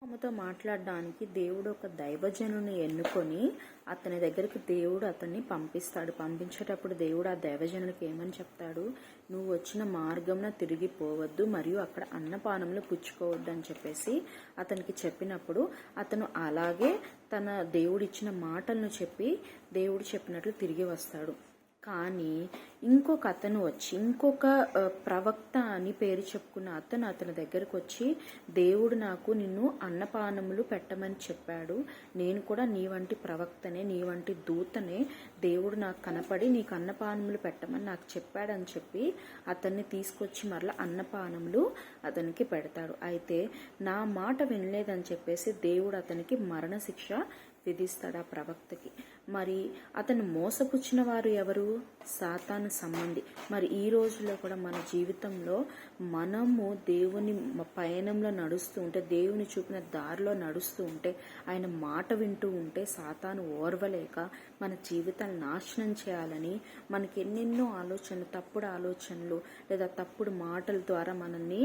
ఆమెతో మాట్లాడడానికి దేవుడు ఒక దైవజనుని ఎన్నుకొని అతని దగ్గరికి దేవుడు అతన్ని పంపిస్తాడు. పంపించేటప్పుడు దేవుడు ఆ దైవజనునికి ఏమని చెప్తాడు, నువ్వు వచ్చిన మార్గంన తిరిగిపోవద్దు మరియు అక్కడ అన్నపానములు పుచ్చుకోవద్దు అని చెప్పేసి అతనికి చెప్పినప్పుడు అతను అలాగే తన దేవుడిచ్చిన మాటలను చెప్పి దేవుడు చెప్పినట్లు తిరిగి వస్తాడు. కానీ ఇంకొక అతను వచ్చి ఇంకొక ప్రవక్త అని పేరు చెప్పుకున్న అతని దగ్గరకు వచ్చి, దేవుడు నాకు నిన్ను అన్నపానములు పెట్టమని చెప్పాడు, నేను కూడా నీ వంటి ప్రవక్తనే, నీ వంటి దూతనే, దేవుడు నాకు కనపడి నీకు అన్నపానములు పెట్టమని నాకు చెప్పాడని చెప్పి అతన్ని తీసుకొచ్చి మరలా అన్నపానములు అతనికి పెడతాడు. అయితే నా మాట వినలేదని చెప్పేసి దేవుడు అతనికి మరణశిక్ష విధిస్తాడు ఆ ప్రవక్తకి. మరి అతను మోసపుచ్చిన వారు ఎవరు? సాతాను సంబంధి. మరి ఈ రోజుల్లో కూడా మన జీవితంలో మనము దేవుని పయనంలో నడుస్తూ ఉంటే, దేవుని చూపిన దారిలో నడుస్తూ ఉంటే, ఆయన మాట వింటూ ఉంటే సాతాను ఓర్వలేక మన జీవితాన్ని నాశనం చేయాలని మనకి ఎన్నెన్నో ఆలోచనలు, తప్పుడు ఆలోచనలు లేదా తప్పుడు మాటల ద్వారా మనల్ని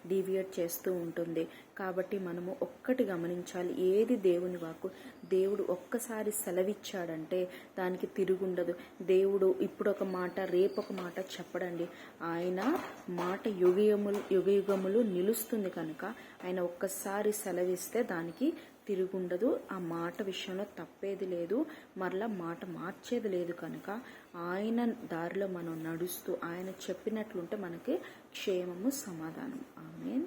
డీవియేట్ చేస్తూ ఉంటుంది. కాబట్టి మనము ఒక్కటి గమనించాలి, ఏది దేవుని వాక్కు. దేవుడు ఒక్కసారి సెలవిచ్చాడంటే దానికి తిరుగుండదు. దేవుడు ఇప్పుడు ఒక మాట రేపు ఒక మాట చెప్పడండి. ఆయన మాట యుగయుగములు నిలుస్తుంది కనుక ఆయన ఒక్కసారి సెలవిస్తే దానికి తిరుగుండదు. ఆ మాట విషయంలో తప్పేది లేదు, మరలా మాట మార్చేది లేదు. కనుక ఆయన దారిలో మనం నడుస్తూ ఆయన చెప్పినట్లుంటే మనకి క్షేమము, సమాధానం. ఆమేన్.